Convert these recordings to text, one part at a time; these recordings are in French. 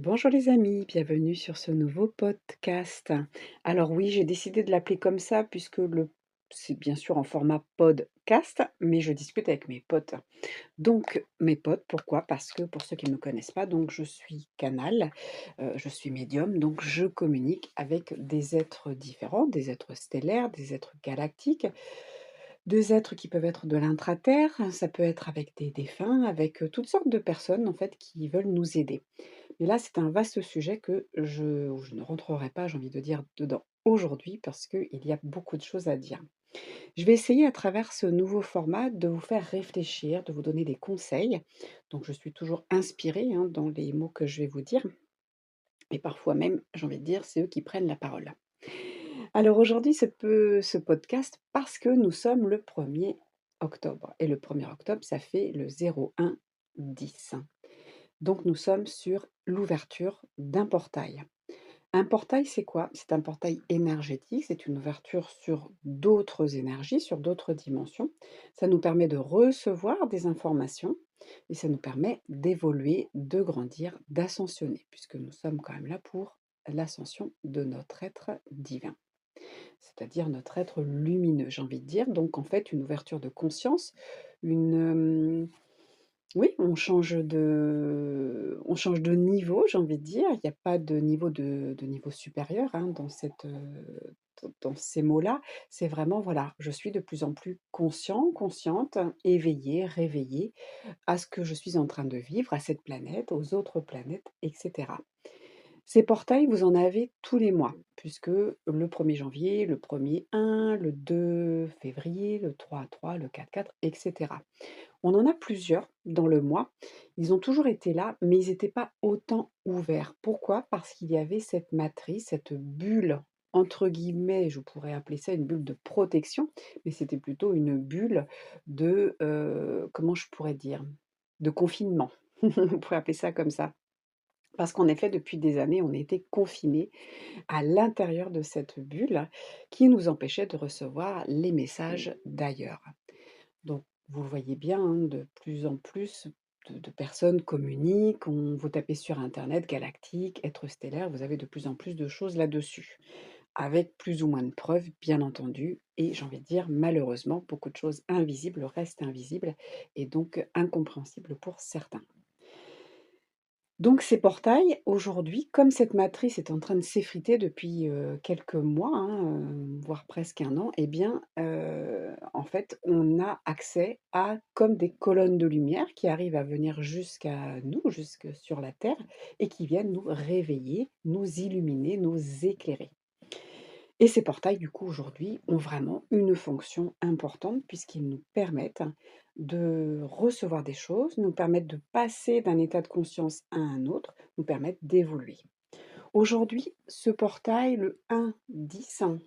Bonjour les amis, bienvenue sur ce nouveau podcast. Alors oui, j'ai décidé de l'appeler comme ça puisque c'est bien sûr en format podcast, mais je discute avec mes potes. Donc mes potes, pourquoi? Parce que pour ceux qui ne me connaissent pas, donc je suis canal, je suis médium, donc je communique avec des êtres différents, des êtres stellaires, des êtres galactiques, des êtres qui peuvent être de l'intraterre, ça peut être avec des défunts, avec toutes sortes de personnes en fait qui veulent nous aider. Mais là, c'est un vaste sujet où je ne rentrerai pas, j'ai envie de dire, dedans aujourd'hui parce qu'il y a beaucoup de choses à dire. Je vais essayer à travers ce nouveau format de vous faire réfléchir, de vous donner des conseils. Donc je suis toujours inspirée, hein, dans les mots que je vais vous dire et parfois même, j'ai envie de dire, c'est eux qui prennent la parole. Alors aujourd'hui, ce podcast parce que nous sommes le 1er octobre et le 1er octobre, ça fait le 01-10. Donc nous sommes sur l'ouverture d'un portail. Un portail, c'est quoi? C'est un portail énergétique, c'est une ouverture sur d'autres énergies, sur d'autres dimensions. Ça nous permet de recevoir des informations et ça nous permet d'évoluer, de grandir, d'ascensionner, puisque nous sommes quand même là pour l'ascension de notre être divin, c'est-à-dire notre être lumineux, j'ai envie de dire. Donc en fait, une ouverture de conscience, une, oui, on change de niveau, j'ai envie de dire. Il n'y a pas de niveau supérieur, hein, dans ces mots-là. C'est vraiment, voilà, je suis de plus en plus conscient, consciente, éveillée, réveillée à ce que je suis en train de vivre, à cette planète, aux autres planètes, etc. Ces portails, vous en avez tous les mois, puisque le 1er janvier, le 1er 1, le 2 février, le 3-3, le 4-4, etc. On en a plusieurs dans le mois. Ils ont toujours été là, mais ils n'étaient pas autant ouverts. Pourquoi? Parce qu'il y avait cette matrice, cette bulle, entre guillemets, je pourrais appeler ça une bulle de protection, mais c'était plutôt une bulle de, comment je pourrais dire? De confinement. On pourrait appeler ça comme ça. Parce qu'en effet, depuis des années, on était confinés à l'intérieur de cette bulle qui nous empêchait de recevoir les messages d'ailleurs. Donc, vous le voyez bien, hein, de plus en plus de personnes communiquent. Vous tapez sur internet galactique, être stellaire, vous avez de plus en plus de choses là-dessus, avec plus ou moins de preuves, bien entendu. Et j'ai envie de dire, malheureusement, beaucoup de choses invisibles restent invisibles et donc incompréhensibles pour certains. Donc ces portails, aujourd'hui, comme cette matrice est en train de s'effriter depuis, quelques mois, hein, voire presque un an, eh bien, en fait, on a accès à comme des colonnes de lumière qui arrivent à venir jusqu'à nous, jusque sur la terre et qui viennent nous réveiller, nous illuminer, nous éclairer. Et ces portails, du coup, aujourd'hui, ont vraiment une fonction importante puisqu'ils nous permettent de recevoir des choses, nous permettent de passer d'un état de conscience à un autre, nous permettent d'évoluer. Aujourd'hui, ce portail, le 1-10,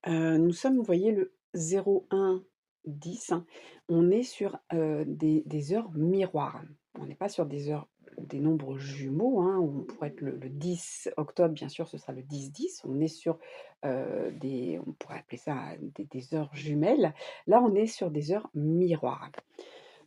nous sommes, vous voyez, le 01-10, on est sur des heures miroirs. On n'est pas sur des nombres jumeaux, hein, où on pourrait être le 10 octobre, bien sûr, ce sera le 10-10. On est sur on pourrait appeler ça des heures jumelles. Là, on est sur des heures miroirs.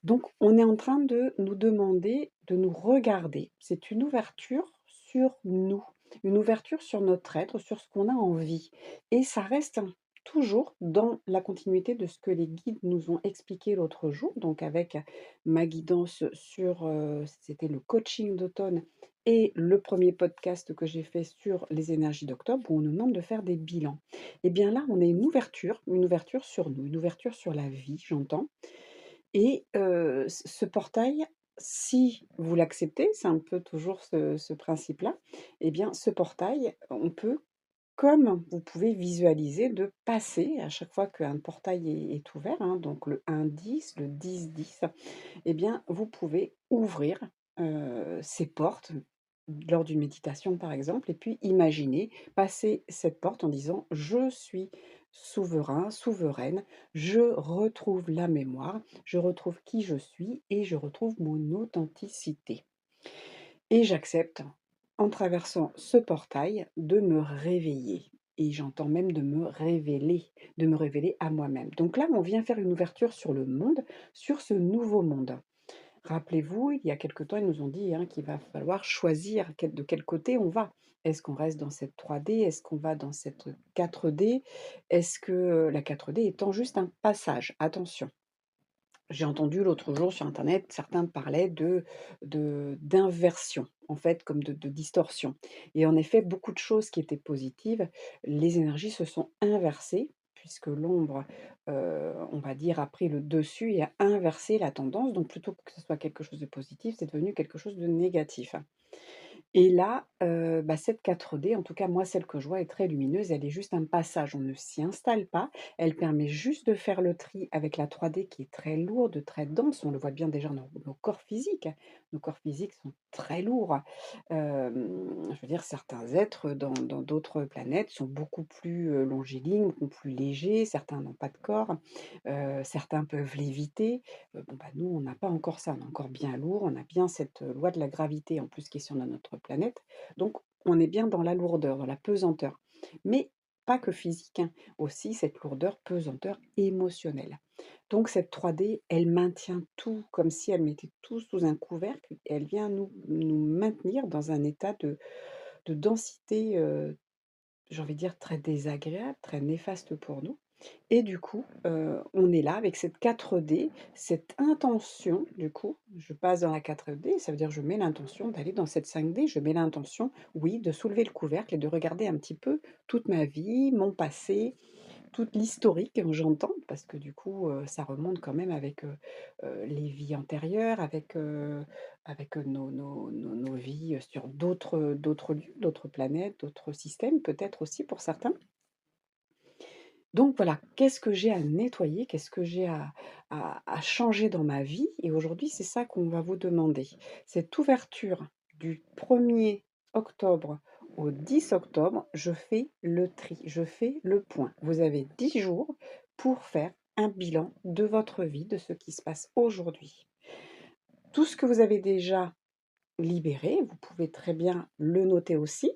Donc, on est en train de nous demander de nous regarder. C'est une ouverture sur nous, une ouverture sur notre être, sur ce qu'on a envie. Et ça reste toujours dans la continuité de ce que les guides nous ont expliqué l'autre jour, donc avec ma guidance sur, c'était le coaching d'automne et le premier podcast que j'ai fait sur les énergies d'octobre, où on nous demande de faire des bilans. Et bien là, on a une ouverture sur nous, une ouverture sur la vie, j'entends, et ce portail, si vous l'acceptez, c'est un peu toujours ce principe-là, eh bien ce portail, on peut, comme vous pouvez visualiser, de passer à chaque fois qu'un portail est ouvert, hein, donc le 1-10, le 10-10, eh bien vous pouvez ouvrir, ces portes lors d'une méditation par exemple et puis imaginer passer cette porte en disant: «Je suis souverain, souveraine, je retrouve la mémoire, je retrouve qui je suis et je retrouve mon authenticité et j'accepte en traversant ce portail, de me réveiller et j'entends même de me révéler à moi-même. Donc là, on vient faire une ouverture sur le monde, sur ce nouveau monde. Rappelez-vous, il y a quelque temps, ils nous ont dit, hein, qu'il va falloir choisir de quel côté on va. Est-ce qu'on reste dans cette 3D? Est-ce qu'on va dans cette 4D? Est-ce que la 4D étant juste un passage? Attention. J'ai entendu l'autre jour sur internet, certains parlaient d'inversion, en fait, comme de distorsion et en effet, beaucoup de choses qui étaient positives, les énergies se sont inversées puisque l'ombre, on va dire, a pris le dessus et a inversé la tendance. Donc plutôt que ce soit quelque chose de positif, c'est devenu quelque chose de négatif. Et là, bah, cette 4D, en tout cas moi celle que je vois est très lumineuse, elle est juste un passage, on ne s'y installe pas. Elle permet juste de faire le tri avec la 3D qui est très lourde, très dense, on le voit bien déjà dans nos corps physiques. Nos corps physiques sont très lourds. Je veux dire certains êtres dans d'autres planètes sont beaucoup plus, longiligne, beaucoup plus légers, certains n'ont pas de corps, certains peuvent léviter. Bon, bah, nous, on n'a pas encore ça, on est encore bien lourd, on a bien cette, loi de la gravité en plus qui est sur notre planète, donc on est bien dans la lourdeur, dans la pesanteur. Mais pas que physique, hein, aussi cette lourdeur, pesanteur émotionnelle. Donc cette 3D, elle maintient tout comme si elle mettait tout sous un couvercle et elle vient nous maintenir dans un état de densité, j'ai envie de dire très désagréable, très néfaste pour nous et du coup, on est là avec cette 4D, cette intention du coup, je passe dans la 4D, ça veut dire je mets l'intention d'aller dans cette 5D, je mets l'intention, oui, de soulever le couvercle et de regarder un petit peu toute ma vie, mon passé, toute l'historique, j'entends, parce que du coup, ça remonte quand même avec, les vies antérieures, avec, nos vies, sur d'autres lieux, d'autres planètes, d'autres systèmes peut-être aussi pour certains. Donc voilà, qu'est-ce que j'ai à nettoyer? Qu'est-ce que j'ai à changer dans ma vie? Et aujourd'hui, c'est ça qu'on va vous demander. Cette ouverture du 1er octobre au 10 octobre, je fais le tri, je fais le point. Vous avez 10 jours pour faire un bilan de votre vie, de ce qui se passe aujourd'hui. Tout ce que vous avez déjà libéré, vous pouvez très bien le noter aussi,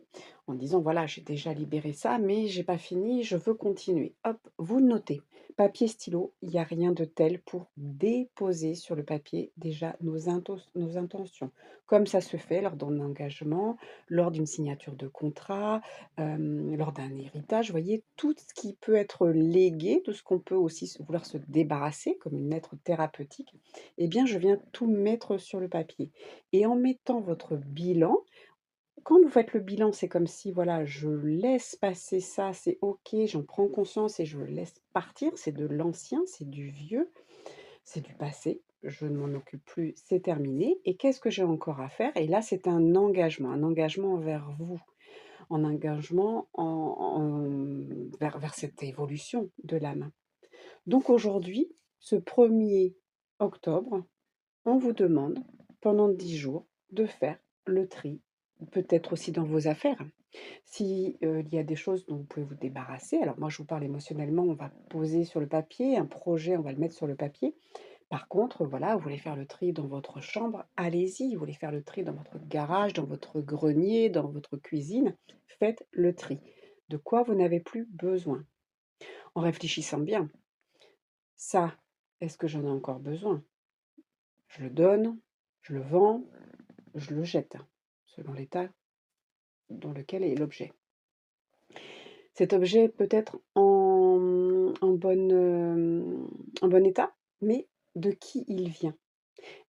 en disant: «Voilà, j'ai déjà libéré ça, mais j'ai pas fini, je veux continuer». Hop, vous le notez. Papier, stylo, il y a rien de tel pour déposer sur le papier déjà nos intentions. Comme ça se fait lors d'un engagement, lors d'une signature de contrat, lors d'un héritage, vous voyez? Tout ce qui peut être légué, tout ce qu'on peut aussi vouloir se débarrasser comme une lettre thérapeutique, eh bien je viens tout mettre sur le papier. Et en mettant votre bilan, quand vous faites le bilan, c'est comme si, voilà, je laisse passer ça, c'est OK, j'en prends conscience et je le laisse partir. C'est de l'ancien, c'est du vieux, c'est du passé. Je ne m'en occupe plus, c'est terminé. Et qu'est-ce que j'ai encore à faire? Et là, c'est un engagement envers vous, un engagement vers cette évolution de l'âme. Donc aujourd'hui, ce 1er octobre, on vous demande, pendant 10 jours, de faire le tri, peut-être aussi dans vos affaires. Si, il y a des choses dont vous pouvez vous débarrasser, alors moi je vous parle émotionnellement, on va poser sur le papier, un projet, on va le mettre sur le papier. Par contre, voilà, vous voulez faire le tri dans votre chambre, allez-y. Vous voulez faire le tri dans votre garage, dans votre grenier, dans votre cuisine, faites le tri. De quoi vous n'avez plus besoin. En réfléchissant bien, ça, est-ce que j'en ai encore besoin? Je le donne, je le vends, je le jette, selon l'état dans lequel est l'objet. Cet objet peut être en bon état, mais de qui il vient?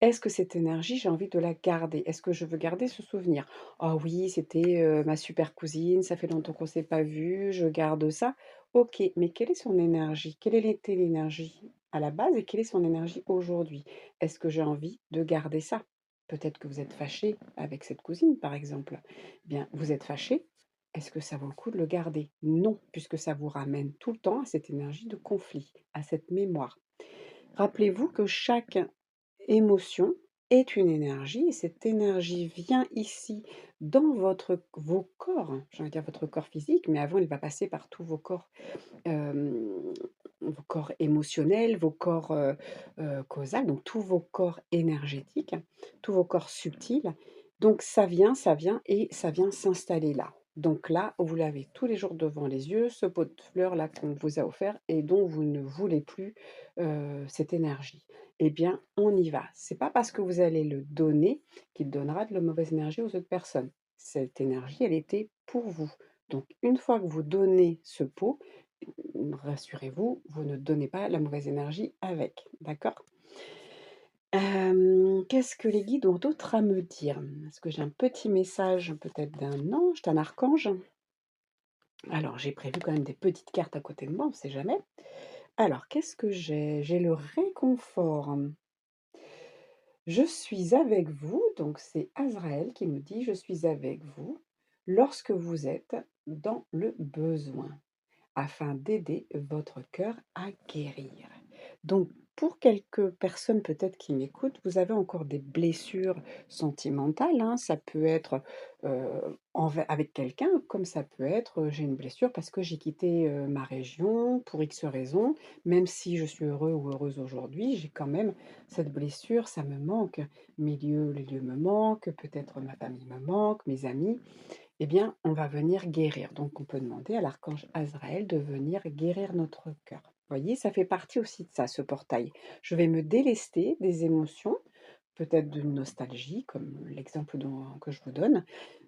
Est-ce que cette énergie, j'ai envie de la garder? Est-ce que je veux garder ce souvenir? «Ah oui, c'était, ma super cousine, ça fait longtemps qu'on s'est pas vu, je garde ça». OK, mais quelle est son énergie? Quelle était l'énergie à la base et quelle est son énergie aujourd'hui? Est-ce que j'ai envie de garder ça? Peut-être que vous êtes fâché avec cette cousine, par exemple. Eh bien, vous êtes fâché, est-ce que ça vaut le coup de le garder? Non, puisque ça vous ramène tout le temps à cette énergie de conflit, à cette mémoire. Rappelez-vous que chaque émotion est une énergie et cette énergie vient ici dans vos corps, j'ai envie de dire votre corps physique, mais avant il va passer par tous vos corps émotionnels, vos corps, causals, donc tous vos corps énergétiques, tous vos corps subtils Donc ça vient et ça vient s'installer là. Donc là, vous l'avez tous les jours devant les yeux, ce pot de fleurs-là qu'on vous a offert et dont vous ne voulez plus, cette énergie. Eh bien, on y va. C'est pas parce que vous allez le donner qu'il donnera de la mauvaise énergie aux autres personnes. Cette énergie, elle était pour vous. Donc une fois que vous donnez ce pot, rassurez-vous, vous ne donnez pas la mauvaise énergie avec, d'accord? Qu'est-ce que les guides ont d'autre à me dire? Est-ce que j'ai un petit message peut-être d'un ange, d'un archange? Alors j'ai prévu quand même des petites cartes à côté de moi, on ne sait jamais. Alors qu'est-ce que j'ai? J'ai le réconfort. Je suis avec vous, donc c'est Azraël qui me dit: «Je suis avec vous lorsque vous êtes dans le besoin, afin d'aider votre cœur à guérir». Donc pour quelques personnes peut-être qui m'écoutent, vous avez encore des blessures sentimentales, hein. Ça peut être, avec quelqu'un, comme ça peut être, j'ai une blessure parce que j'ai quitté, ma région pour X raisons. Même si je suis heureux ou heureuse aujourd'hui, j'ai quand même cette blessure, ça me manque. Les lieux me manquent, peut-être ma famille me manque, mes amis. Eh bien, on va venir guérir. Donc, on peut demander à l'archange Azraël de venir guérir notre cœur. Vous voyez, ça fait partie aussi de ça, ce portail. Je vais me délester des émotions, peut-être d'une nostalgie, comme l'exemple que je vous donne.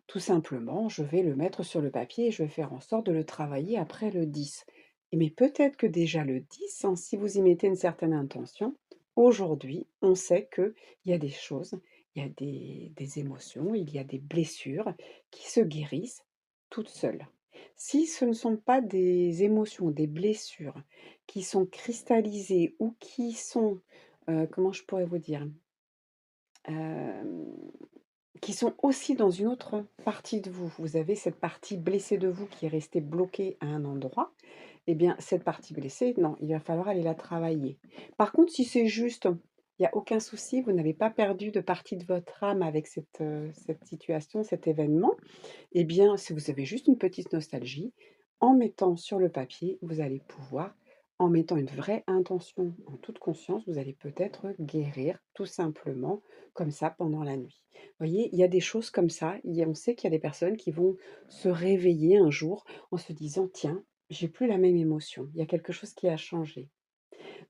Tout simplement, je vais le mettre sur le papier et je vais faire en sorte de le travailler après le 10. Mais peut-être que déjà le 10, hein, si vous y mettez une certaine intention, aujourd'hui, on sait qu'il y a des choses, il y a des émotions, il y a des blessures qui se guérissent toutes seules. Si ce ne sont pas des émotions, des blessures qui sont cristallisées ou qui sont, comment je pourrais vous dire, Hem, qui sont aussi dans une autre partie de vous. Vous avez cette partie blessée de vous qui est restée bloquée à un endroit, eh bien, cette partie blessée, non, il va falloir aller la travailler. Par contre, si c'est juste, il y a aucun souci, vous n'avez pas perdu de partie de votre âme avec cette situation, cet événement, eh bien, si vous avez juste une petite nostalgie, en mettant sur le papier, vous allez pouvoir, en mettant une vraie intention, en toute conscience, vous allez peut-être guérir tout simplement comme ça pendant la nuit. Vous voyez, il y a des choses comme ça, on sait qu'il y a des personnes qui vont se réveiller un jour en se disant, tiens, j'ai plus la même émotion, il y a quelque chose qui a changé.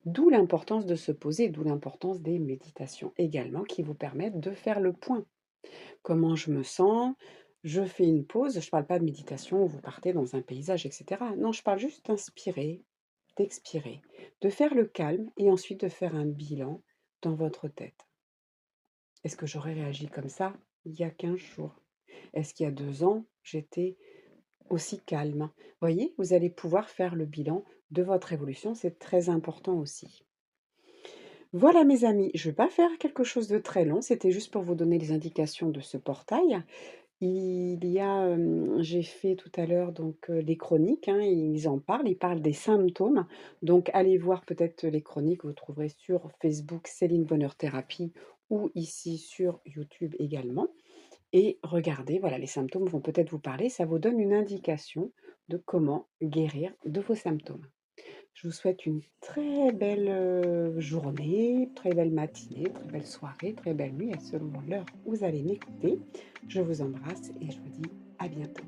D'où l'importance de se poser, d'où l'importance des méditations également qui vous permettent de faire le point. Comment je me sens? Je fais une pause, je ne parle pas de méditation où vous partez dans un paysage et cetera. Non, je parle juste d'inspirer, d'expirer, de faire le calme et ensuite de faire un bilan dans votre tête. Est-ce que j'aurais réagi comme ça il y a 15 jours? Est-ce qu'il y a 2 ans, j'étais aussi calme? Voyez, vous allez pouvoir faire le bilan de votre évolution, c'est très important aussi. Voilà mes amis, je ne vais pas faire quelque chose de très long, c'était juste pour vous donner les indications de ce portail. J'ai fait tout à l'heure donc, les chroniques, hein, ils en parlent, ils parlent des symptômes. Donc allez voir peut-être les chroniques, vous trouverez sur Facebook Céline Bonheur Thérapie ou ici sur YouTube également et regardez, voilà, les symptômes vont peut-être vous parler, ça vous donne une indication de comment guérir de vos symptômes. Je vous souhaite une très belle, journée, très belle matinée, très belle soirée, très belle nuit, selon l'heure où vous allez m'écouter. Je vous embrasse et je vous dis à bientôt.